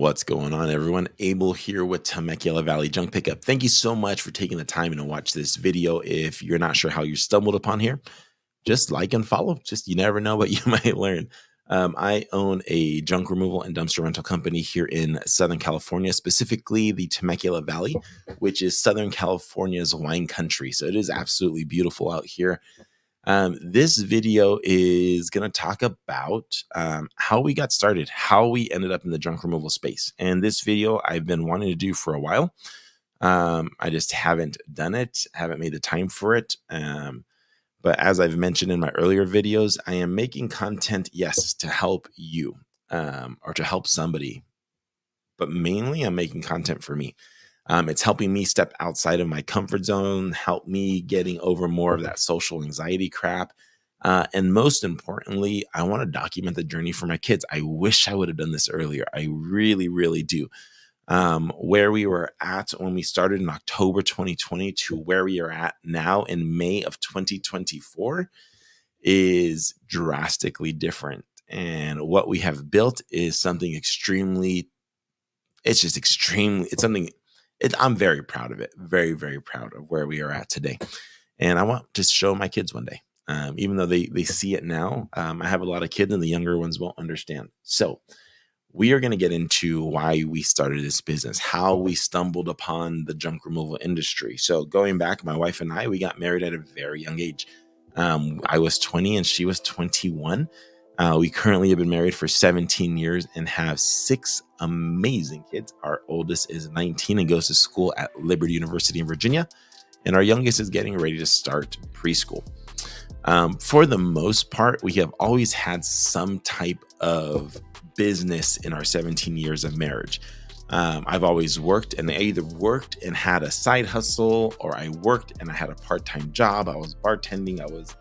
What's going on, everyone? Abel here with Temecula Valley Junk Pickup. Thank you so much for taking the time to watch this video. If you're not sure how you stumbled upon here, just like and follow. Just you never know what you might learn. I own a junk removal and dumpster rental company here in Southern California, specifically the Temecula Valley, which is Southern California's wine country. So it is absolutely beautiful out here. This video is going to talk about how we got started, how we ended up in the junk removal space. And this video I've been wanting to do for a while. I just haven't done it, haven't made the time for it. But as I've mentioned in my earlier videos, I am making content, yes, to help you or to help somebody. But mainly I'm making content for me. It's helping me step outside of my comfort zone, help me getting over more of that social anxiety crap. And most importantly, I want to document the journey for my kids. I wish I would have done this earlier. I really, really do. Where we were at when we started in October 2020 to where we are at now in May of 2024 is drastically different. And what we have built is something extremely, it's just extremely, it's something I'm very proud of it. Very, very proud of where we are at today. And I want to show my kids one day, even though they see it now. I have a lot of kids and the younger ones won't understand. So we are going to get into why we started this business, how we stumbled upon the junk removal industry. So going back, my wife and I, we got married at a very young age. I was 20 and she was 21. We currently have been married for 17 years and have 6 amazing kids. Our oldest is 19 and goes to school at Liberty University in Virginia. And our youngest is getting ready to start preschool. For the most part, we have always had some type of business in our 17 years of marriage. I've always worked, and I either worked and had a side hustle, or I worked and I had a part-time job. I was bartending, I was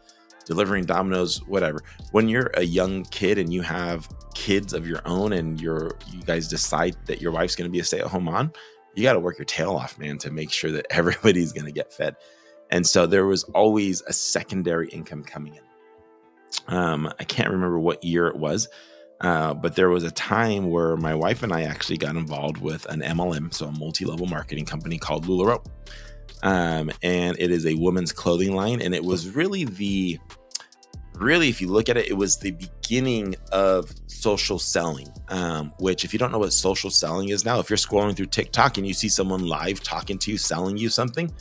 delivering Domino's, whatever. When you're a young kid and you have kids of your own and you guys decide that your wife's going to be a stay-at-home mom, you got to work your tail off, man, to make sure that everybody's going to get fed. And so there was always a secondary income coming in. I can't remember what year it was, but there was a time where my wife and I actually got involved with an MLM, so a multi-level marketing company called LuLaRoe. And it is a women's clothing line. And it was really if you look at it, it was the beginning of social selling, which if you don't know what social selling is now, if you're scrolling through TikTok and you see someone live talking to you, selling you something,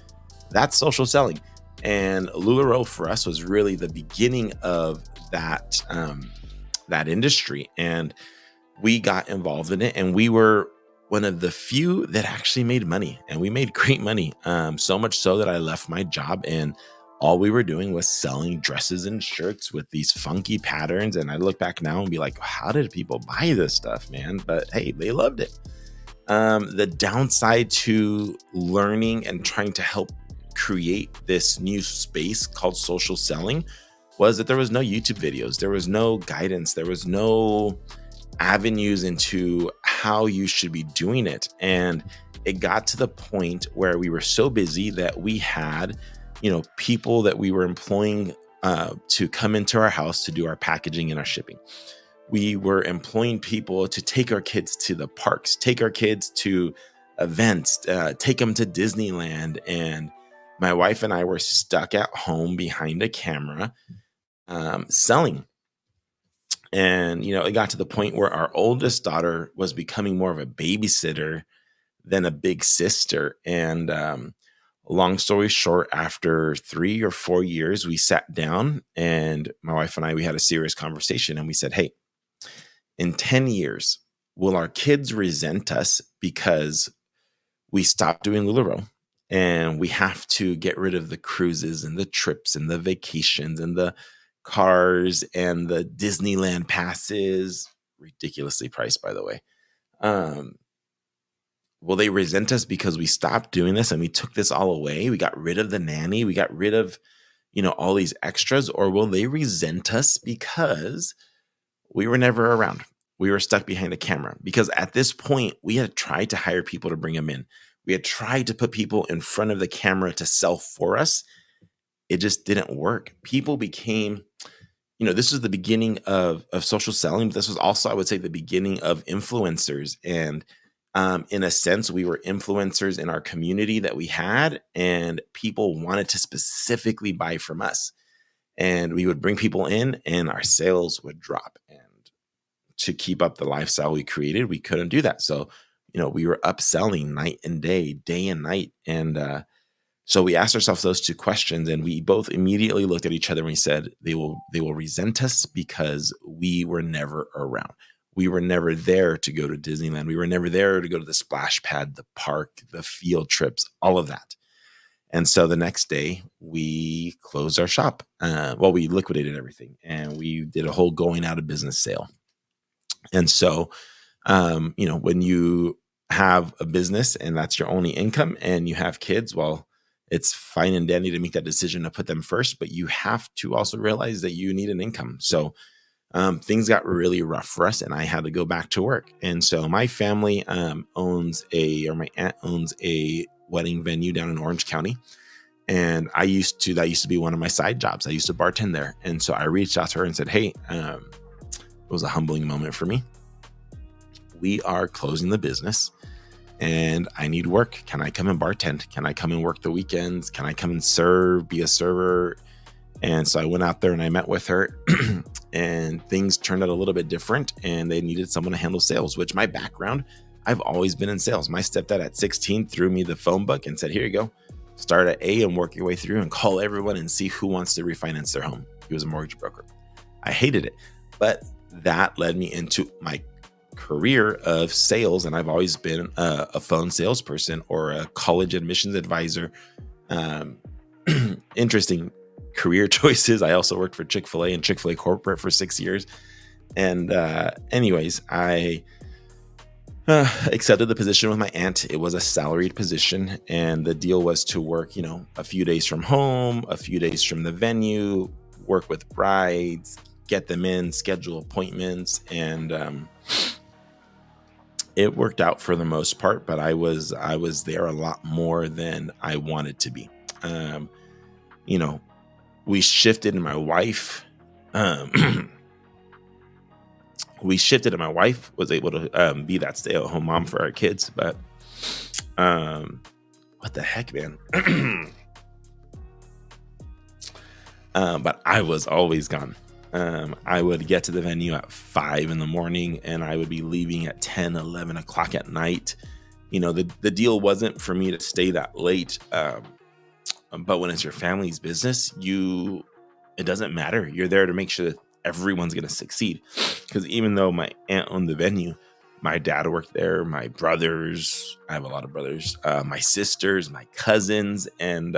that's social selling. And LuLaRoe for us was really the beginning of that industry. And we got involved in it, and we were one of the few that actually made money, and we made great money. So much so that I left my job and all we were doing was selling dresses and shirts with these funky patterns. And I look back now and be like, how did people buy this stuff, man? But hey, they loved it. The downside to learning and trying to help create this new space called social selling was that there was no YouTube videos. There was no guidance. There was no avenues into how you should be doing it. And it got to the point where we were so busy that we had, people that we were employing to come into our house to do our packaging and our shipping. We were employing people to take our kids to the parks, take our kids to events, take them to Disneyland. And my wife and I were stuck at home behind a camera selling. And, it got to the point where our oldest daughter was becoming more of a babysitter than a big sister. And long story short, after 3 or 4 years, we sat down, and my wife and I, we had a serious conversation, and we said, hey, in 10 years, will our kids resent us because we stopped doing LuLaRoe and we have to get rid of the cruises and the trips and the vacations and the cars and the Disneyland passes, ridiculously priced, by the way. Will they resent us because we stopped doing this and we took this all away? We got rid of the nanny. We got rid of, all these extras. Or will they resent us because we were never around? We were stuck behind a camera. Because at this point, we had tried to hire people to bring them in. We had tried to put people in front of the camera to sell for us. It just didn't work. People became, this was the beginning of social selling, but this was also, I would say, the beginning of influencers. And in a sense, we were influencers in our community that we had, and people wanted to specifically buy from us. And we would bring people in, and our sales would drop. And to keep up the lifestyle we created, we couldn't do that. So, we were upselling night and day and night. And so we asked ourselves those two questions, and we both immediately looked at each other and we said, they will resent us because we were never around. We were never there to go to Disneyland. We were never there to go to the splash pad, the park, the field trips, all of that. And so the next day we closed our shop. We liquidated everything, and we did a whole going out of business sale. And so, when you have a business and that's your only income and you have kids, well, it's fine and dandy to make that decision to put them first, but you have to also realize that you need an income. So things got really rough for us, and I had to go back to work. And so my family my aunt owns a wedding venue down in Orange County. And that used to be one of my side jobs. I used to bartend there. And so I reached out to her and said, hey, it was a humbling moment for me. We are closing the business and I need work. Can I come and bartend? Can I come and work the weekends? Can I come and serve, be a server? And so I went out there and I met with her and things turned out a little bit different, and they needed someone to handle sales, which my background, I've always been in sales. My stepdad at 16 threw me the phone book and said, here you go. Start at A and work your way through and call everyone and see who wants to refinance their home. He was a mortgage broker. I hated it, but that led me into my career of sales. And I've always been a phone salesperson or a college admissions advisor. Interesting career choices. I also worked for Chick-fil-A and Chick-fil-A corporate for 6 years. And anyways, I accepted the position with my aunt. It was a salaried position, and the deal was to work, a few days from home, a few days from the venue, work with brides, get them in, schedule appointments, and it worked out for the most part. But I was there a lot more than I wanted to be. We shifted, and my wife. We shifted, and my wife was able to be that stay-at-home mom for our kids. But what the heck, man? But I was always gone. I would get to the venue at 5 a.m, and I would be leaving at 10, 11 o'clock at night. The deal wasn't for me to stay that late. But when it's your family's business, it doesn't matter. You're there to make sure that everyone's going to succeed. Because even though my aunt owned the venue, my dad worked there, my brothers, I have a lot of brothers, my sisters, my cousins, and,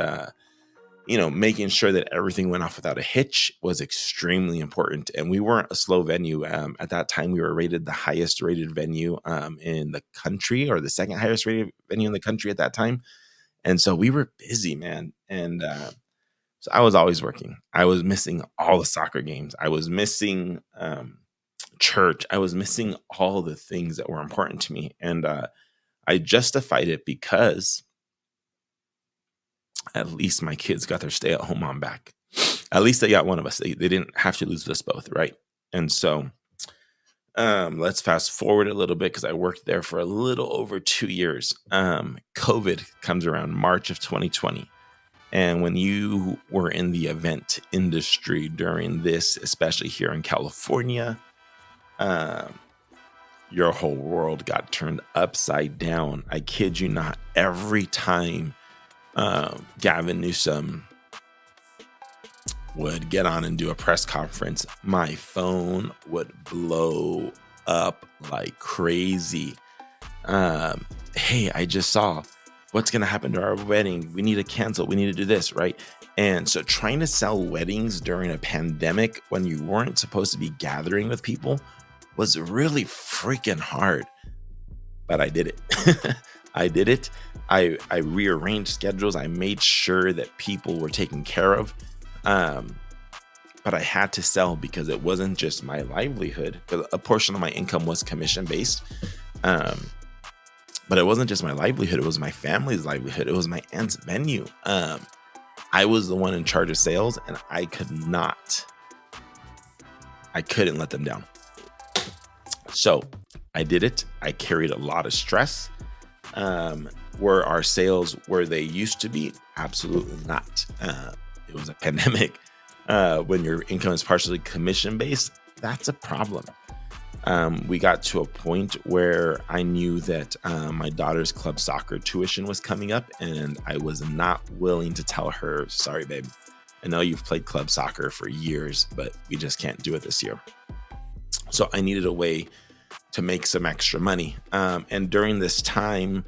making sure that everything went off without a hitch was extremely important. And we weren't a slow venue. At that time, we were rated the highest rated venue in the country, or the second highest rated venue in the country at that time. And so we were busy, man. And so I was always working. I was missing all the soccer games. I was missing church. I was missing all the things that were important to me. And I justified it because at least my kids got their stay-at-home mom back. At least they got one of us. They didn't have to lose us both, right? And so let's fast forward a little bit, because I worked there for a little over 2 years. COVID comes around March of 2020. And when you were in the event industry during this, especially here in California, your whole world got turned upside down. I kid you not. Every time Gavin Newsom would get on and do a press conference, my phone would blow up like crazy. Hey, I just saw what's going to happen to our wedding. We need to cancel. We need to do this, right? And so trying to sell weddings during a pandemic when you weren't supposed to be gathering with people was really freaking hard. But I did it. I did it. I rearranged schedules. I made sure that people were taken care of. But I had to sell because it wasn't just my livelihood. A portion of my income was commission based. But it wasn't just my livelihood. It was my family's livelihood. It was my aunt's venue. I was the one in charge of sales, and I could not I couldn't let them down. So I did it. I carried a lot of stress. Were our sales where they used to be? Absolutely not. It was a pandemic. When your income is partially commission based, that's a problem. We got to a point where I knew that my daughter's club soccer tuition was coming up, and I was not willing to tell her, sorry, babe, I know you've played club soccer for years, but we just can't do it this year. So I needed a way to make some extra money. And during this time,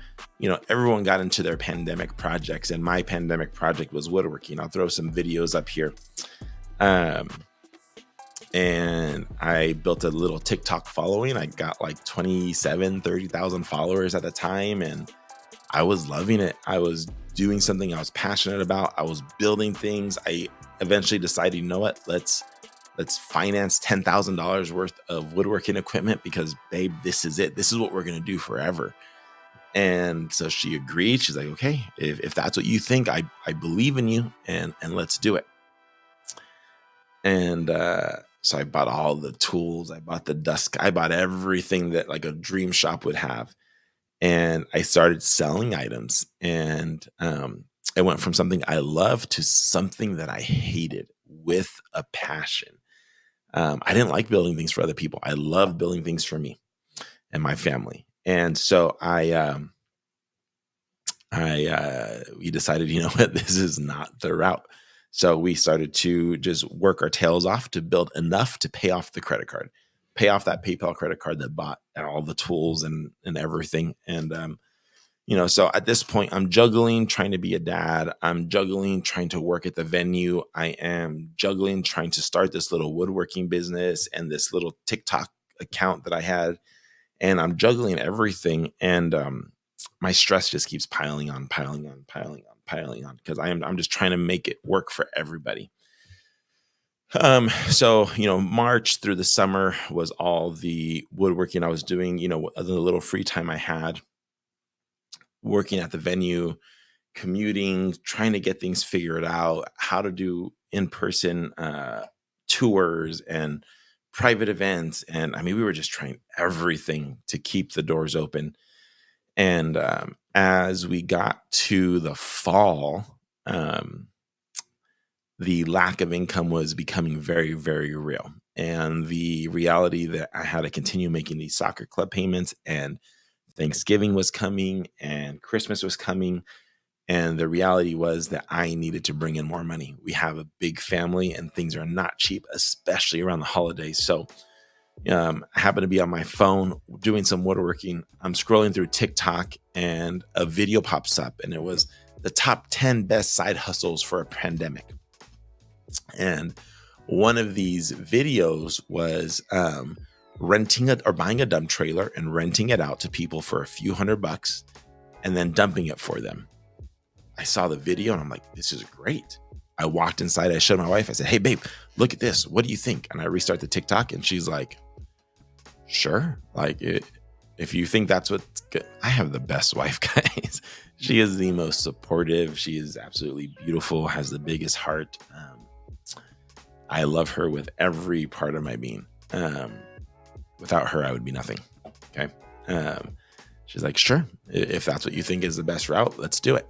everyone got into their pandemic projects, and my pandemic project was woodworking. I'll throw some videos up here. And I built a little TikTok following. I got like 30,000 followers at the time, and I was loving it. I was doing something I was passionate about. I was building things. I eventually decided, you know what, let's finance $10,000 worth of woodworking equipment, because babe, this is it. This is what we're going to do forever. And so she agreed. She's like, okay, if that's what you think, I believe in you, and let's do it. And so I bought all the tools. I bought the desk. I bought everything that like a dream shop would have. And I started selling items. And I went from something I loved to something that I hated with a passion. I didn't like building things for other people. I love building things for me and my family. And so we decided, you know what, this is not the route. So we started to just work our tails off to build enough to pay off the credit card, pay off that PayPal credit card that bought all the tools and everything. And, so at this point, I'm juggling trying to be a dad. I'm juggling trying to work at the venue. I am juggling trying to start this little woodworking business and this little TikTok account that I had. And I'm juggling everything. And my stress just keeps piling on, because I'm just trying to make it work for everybody. So, March through the summer was all the woodworking I was doing, the little free time I had working at the venue, commuting, trying to get things figured out, how to do in-person tours and private events. And I mean, we were just trying everything to keep the doors open. And as we got to the fall, the lack of income was becoming very, very real. And the reality that I had to continue making these soccer club payments, and Thanksgiving was coming and Christmas was coming. And the reality was that I needed to bring in more money. We have a big family and things are not cheap, especially around the holidays. So I happened to be on my phone doing some woodworking. I'm scrolling through TikTok and a video pops up, and it was the top 10 best side hustles for a pandemic. And one of these videos was renting it or buying a dump trailer and renting it out to people for a few $100 and then dumping it for them. I saw the video and I'm like, this is great. I walked inside. I showed my wife. I said, hey, babe, look at this. What do you think? And I restart the TikTok and she's like, sure. Like, if you think that's what's good. I have the best wife, guys. She is the most supportive. She is absolutely beautiful, has the biggest heart. I love her with every part of my being. Without her, I would be nothing. Okay. She's like, sure. If that's what you think is the best route, let's do it.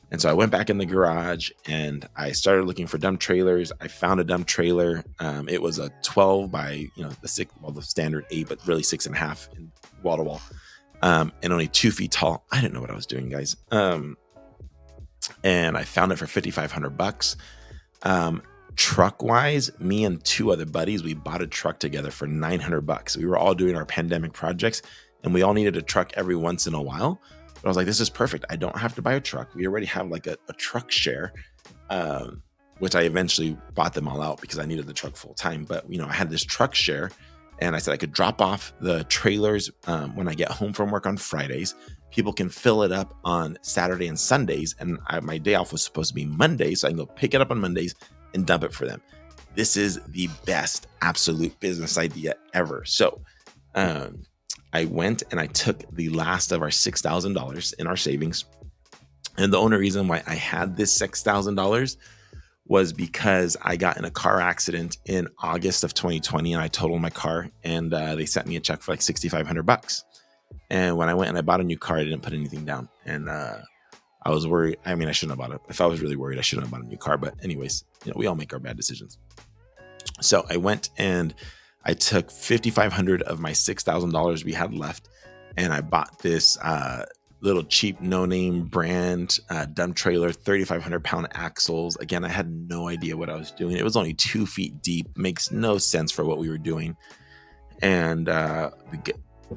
And so I went back in the garage and I started looking for dump trailers. I found a dump trailer. It was a 12 by, the standard 8, but really 6.5 in wall to wall, and only 2 feet tall. I didn't know what I was doing, guys. And I found it for $5,500. Truck wise, me and 2 other buddies, we bought a truck together for $900. We were all doing our pandemic projects and we all needed a truck every once in a while. But I was like, this is perfect. I don't have to buy a truck. We already have like a truck share, which I eventually bought them all out because I needed the truck full time. But, I had this truck share and I said I could drop off the trailers when I get home from work on Fridays. People can fill it up on Saturday and Sundays. And my day off was supposed to be Monday. So I can go pick it up on Mondays and dump it for them. This is the best absolute business idea ever. So I went and I took the last of our $6,000 in our savings. And the only reason why I had this $6,000 was because I got in a car accident in August of 2020 and I totaled my car, and they sent me a check for like $6,500. And when I went and I bought a new car, I didn't put anything down. And I was worried. I mean, I shouldn't have bought it. If I was really worried, I shouldn't have bought a new car. But anyways, we all make our bad decisions. So I went and I took $5,500 of my $6,000 we had left, and I bought this little cheap no-name brand dump trailer, 3,500-pound axles. Again, I had no idea what I was doing. It was only 2 feet deep. Makes no sense for what we were doing. And we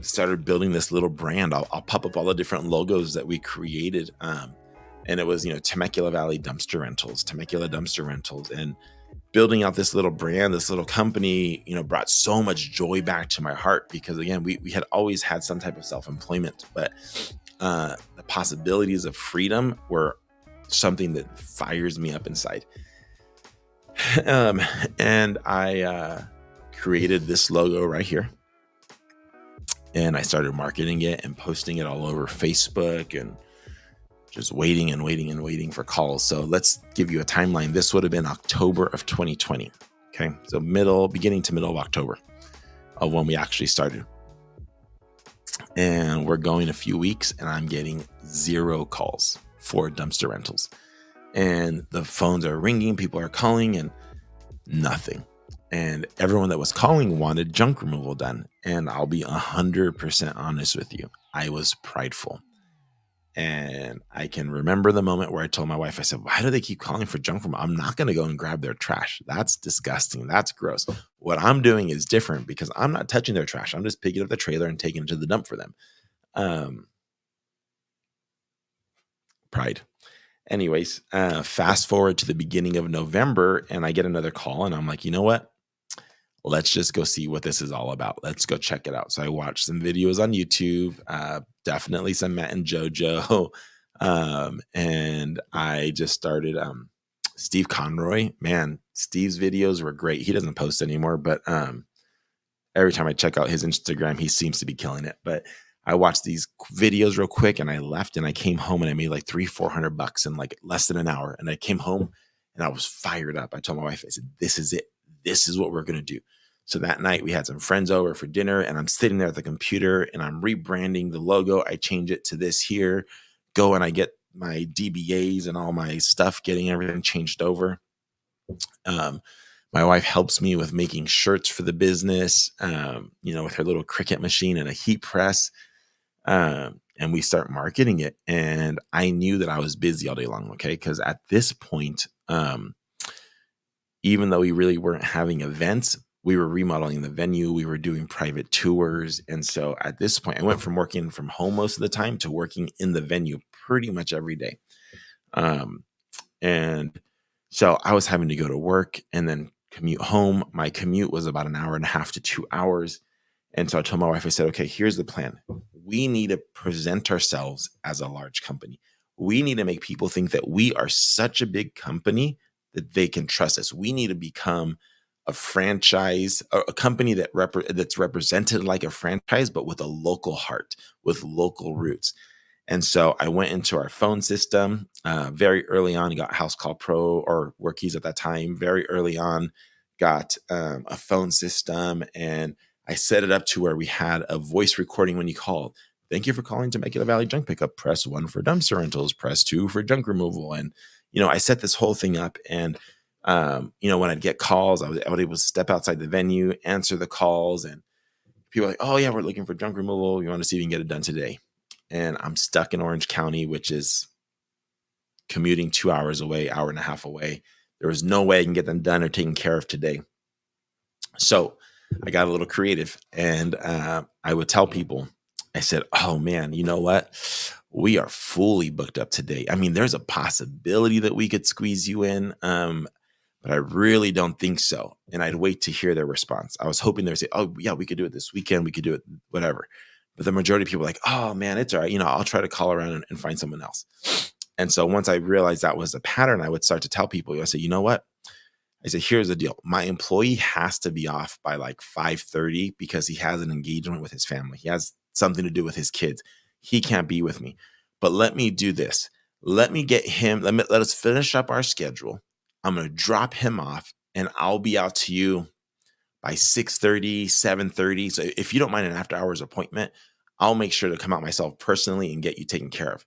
started building this little brand. I'll pop up all the different logos that we created. And it was, Temecula Valley Dumpster Rentals, Temecula Dumpster Rentals. And building out this little brand, this little company, brought so much joy back to my heart, because again, we had always had some type of self-employment, but the possibilities of freedom were something that fires me up inside. And I created this logo right here, and I started marketing it and posting it all over Facebook, and just waiting and waiting and waiting for calls. So let's give you a timeline. This would have been October of 2020. Okay. So beginning to middle of October of when we actually started. And we're going a few weeks and I'm getting 0 calls for dumpster rentals. And the phones are ringing, people are calling, and nothing. And everyone that was calling wanted junk removal done. And I'll be 100% honest with you. I was prideful. And I can remember the moment where I told my wife, I said, why do they keep calling for junk removal? I'm not going to go and grab their trash. That's disgusting. That's gross. What I'm doing is different, because I'm not touching their trash. I'm just picking up the trailer and taking it to the dump for them. Pride. Anyways, fast forward to the beginning of November, and I get another call, and I'm like, you know what? Let's just go see what this is all about. Let's go check it out. So I watched some videos on YouTube, definitely some Matt and JoJo. And I just started Steve Conroy. Man, Steve's videos were great. He doesn't post anymore, but every time I check out his Instagram, he seems to be killing it. But I watched these videos real quick, and I left, and I came home, and I made like $300-400 in like less than an hour. And I came home and I was fired up. I told my wife, I said, this is it. This is what we're going to do. So that night we had some friends over for dinner, and I'm sitting there at the computer and I'm rebranding the logo. I change it to this here, go and I get my DBAs and all my stuff, getting everything changed over. My wife helps me with making shirts for the business, with her little Cricut machine and a heat press. And we start marketing it. And I knew that I was busy all day long. Okay. Cause at this point, even though we really weren't having events, we were remodeling the venue. We were doing private tours. And so at this point, I went from working from home most of the time to working in the venue pretty much every day. And so I was having to go to work and then commute home. My commute was about 1.5 to 2 hours. And so I told my wife, I said, okay, here's the plan. We need to present ourselves as a large company. We need to make people think that we are such a big company that they can trust us. We need to become a franchise, a company that's represented like a franchise, but with a local heart, with local roots. And so I went into our phone system very early on. Got House Call Pro or Workies at that time. Very early on, got a phone system, and I set it up to where we had a voice recording when you called. Thank you for calling Temecula Valley Junk Pickup. Press 1 for dumpster rentals. Press 2 for junk removal. And I set this whole thing up. And when I'd get calls, I was able to step outside the venue, answer the calls, and people are like, "Oh yeah, we're looking for junk removal. We want to see if you can get it done today." And I'm stuck in Orange County, which is commuting 2 hours away, 1.5 hours away. There was no way I can get them done or taken care of today. So I got a little creative, and I would tell people, I said, "Oh man, you know what? We are fully booked up today. I mean, there's a possibility that we could squeeze you in, but I really don't think so." And I'd wait to hear their response. I was hoping they'd say, "Oh yeah, we could do it this weekend. We could do it, whatever." But the majority of people were like, "Oh man, it's all right. I'll try to call around and find someone else." And so once I realized that was the pattern, I would start to tell people, I said, "You know what?" I said, "Here's the deal. My employee has to be off by like 5:30 because he has an engagement with his family. He has something to do with his kids. He can't be with me. But let me do this. Let me get him, let us finish up our schedule. I'm going to drop him off and I'll be out to you by 6:30, 7:30. So if you don't mind an after hours appointment, I'll make sure to come out myself personally and get you taken care of.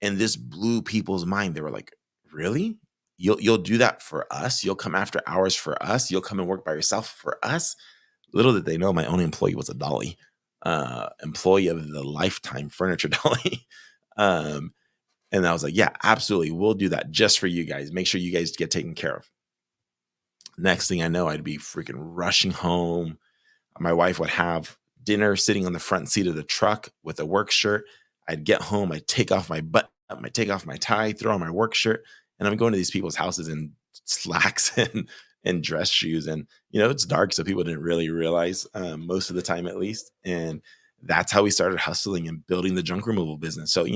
And this blew people's mind. They were like, really? You'll do that for us? You'll come after hours for us? You'll come and work by yourself for us? Little did they know my only employee was a dolly, employee of the lifetime furniture dolly. And I was like, yeah, absolutely. We'll do that just for you guys. Make sure you guys get taken care of. Next thing I know, I'd be freaking rushing home. My wife would have dinner sitting on the front seat of the truck with a work shirt. I'd get home, I'd take off my button up, I'd take off my tie, throw on my work shirt, and I'm going to these people's houses in slacks and dress shoes. And it's dark, so people didn't really realize, most of the time at least. And that's how we started hustling and building the junk removal business. So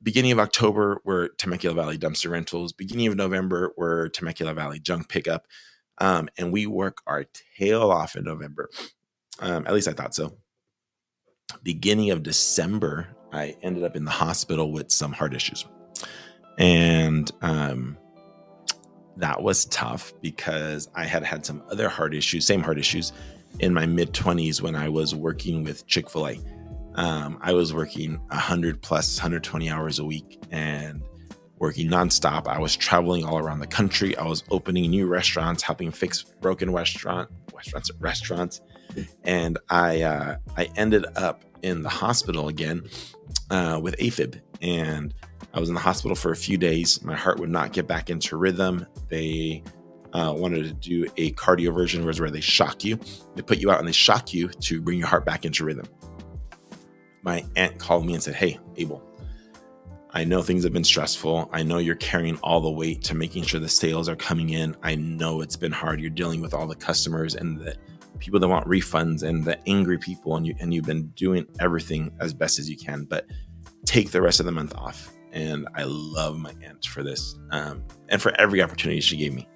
beginning of October, we're Temecula Valley Dumpster Rentals. Beginning of November, we're Temecula Valley Junk Pickup. And we work our tail off in November. At least I thought so. Beginning of December, I ended up in the hospital with some heart issues. And that was tough because I had some other same heart issues in my mid-20s when I was working with Chick-fil-A. I was working 100 plus 120 hours a week and working nonstop. I was traveling all around the country. I was opening new restaurants, helping fix broken restaurants. And I ended up in the hospital again with AFib. And I was in the hospital for a few days. My heart would not get back into rhythm. They wanted to do a cardioversion, where they shock you. They put you out and they shock you to bring your heart back into rhythm. My aunt called me and said, "Hey, Abel, I know things have been stressful. I know you're carrying all the weight to making sure the sales are coming in. I know it's been hard. You're dealing with all the customers and the people that want refunds and the angry people, and you've been doing everything as best as you can, but take the rest of the month off." And I love my aunt for this, and for every opportunity she gave me.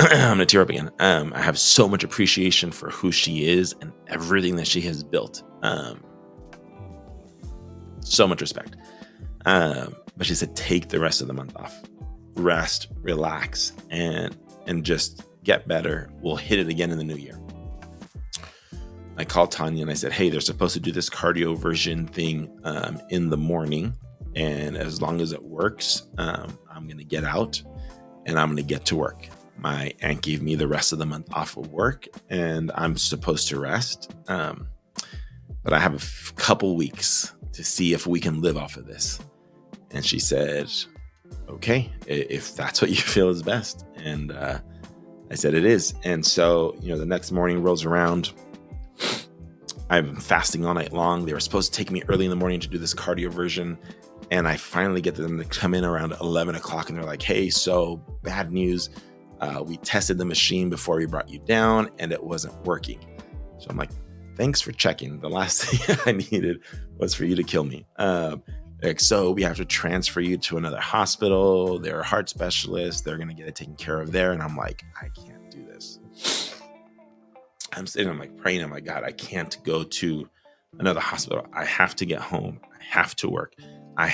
I'm going to tear up again. I have so much appreciation for who she is and everything that she has built. So much respect. But she said, take the rest of the month off. Rest, relax, and just get better. We'll hit it again in the new year. I called Tanya and I said, hey, they're supposed to do this cardio thing in the morning. And as long as it works, I'm going to get out and I'm going to get to work. My aunt gave me the rest of the month off of work and I'm supposed to rest. But I have a couple weeks to see if we can live off of this. And she said, okay, if that's what you feel is best. And I said, it is. And so, the next morning rolls around. I'm fasting all night long. They were supposed to take me early in the morning to do this cardioversion. And I finally get them to come in around 11 o'clock. And they're like, hey, so bad news. We tested the machine before we brought you down and it wasn't working. So I'm like, thanks for checking. The last thing I needed was for you to kill me. So we have to transfer you to another hospital. They're a heart specialist. They're going to get it taken care of there. And I'm like, I can't do this. I'm sitting, I'm like praying. I'm like, God, I can't go to another hospital. I have to get home. I have to work. I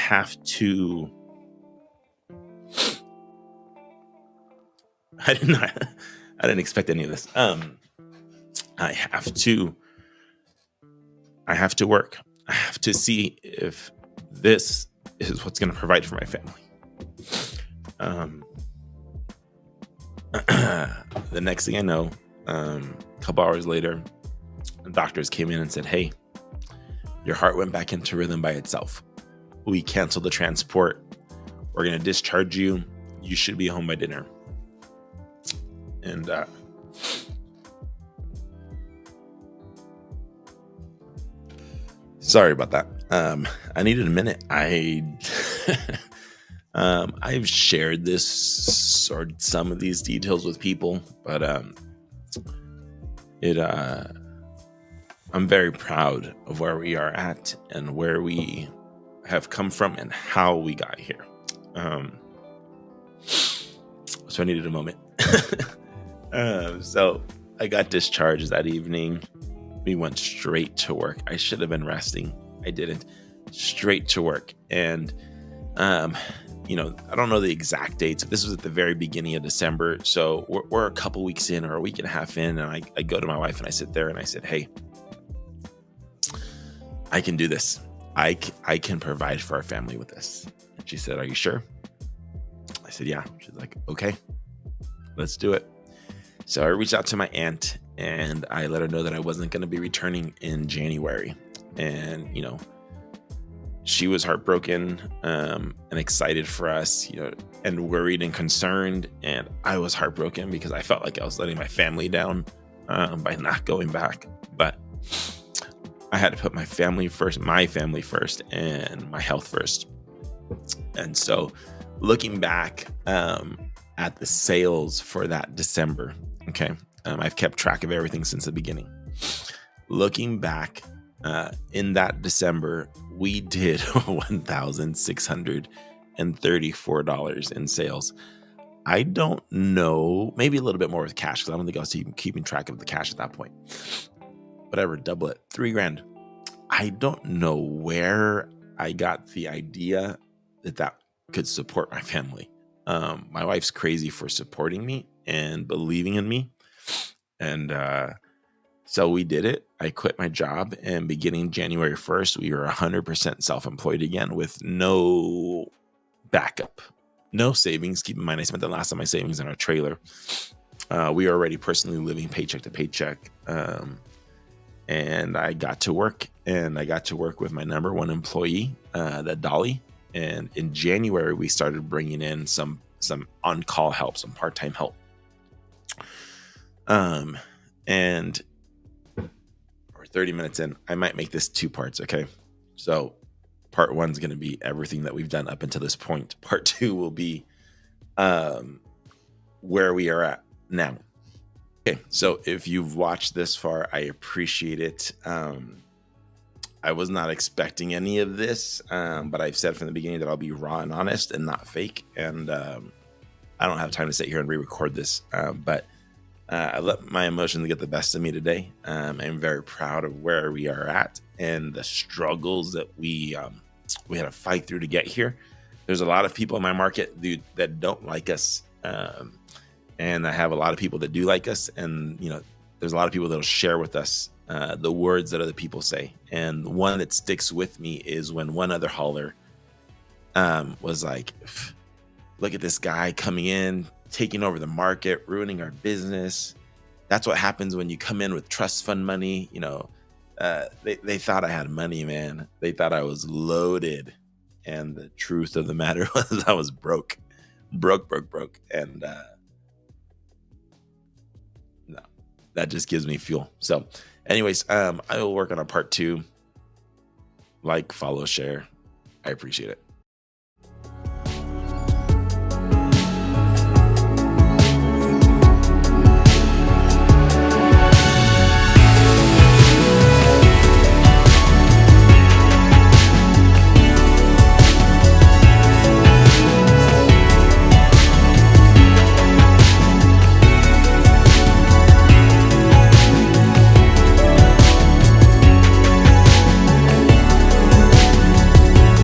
didn't expect any of this. I have to work. I have to see if this is what's going to provide for my family. The next thing I know, a couple hours later, the doctors came in and said, hey, your heart went back into rhythm by itself. We canceled the transport. We're going to discharge you. You should be home by dinner. And sorry about that. I needed a minute. I've shared this or some of these details with people, but I'm very proud of where we are at and where we have come from and how we got here. So I needed a moment. So I got discharged that evening. We went straight to work. I should have been resting. I didn't. straight to work. And, I don't know the exact dates, but this was at the very beginning of December. So we're a couple weeks in, or a week and a half in. And I go to my wife and I sit there and I said, hey, I can do this. I can provide for our family with this. And she said, are you sure? I said, yeah. She's like, okay, let's do it. So I reached out to my aunt and I let her know that I wasn't going to be returning in January. And, she was heartbroken and excited for us, and worried and concerned. And I was heartbroken because I felt like I was letting my family down by not going back. But I had to put my family first, and my health first. And so looking back at the sales for that December, okay, I've kept track of everything since the beginning. Looking back in that December, we did $1,634 in sales. I don't know, maybe a little bit more with cash, because I don't think I was even keeping track of the cash at that point. Whatever, double it, $3,000. I don't know where I got the idea that could support my family. My wife's crazy for supporting me and believing in me. And so we did it. I quit my job, and beginning January 1st, we were 100% self-employed again with no backup, no savings. Keep in mind, I spent the last of my savings in our trailer. We were already personally living paycheck to paycheck. And I got to work, with my number one employee, that Dolly. And in January, we started bringing in some on-call help, some part-time help. And we're 30 minutes in. I might make this 2 parts, okay? So part 1 is going to be everything that we've done up until this point. Part 2 will be where we are at now. Okay, so if you've watched this far, I appreciate it. I was not expecting any of this, but I've said from the beginning that I'll be raw and honest and not fake. And I don't have time to sit here and re-record this, but I let my emotions get the best of me today. I'm very proud of where we are at and the struggles that we had to fight through to get here. There's a lot of people in my market, dude, that don't like us. And I have a lot of people that do like us. And, there's a lot of people that'll share with us the words that other people say. And one that sticks with me is when one other hauler was like, look at this guy coming in, taking over the market, ruining our business. That's what happens when you come in with trust fund money. They thought I had money, man. They thought I was loaded. And the truth of the matter was I was broke. And no, that just gives me fuel. So anyways, I will work on a part 2. Like, follow, share. I appreciate it.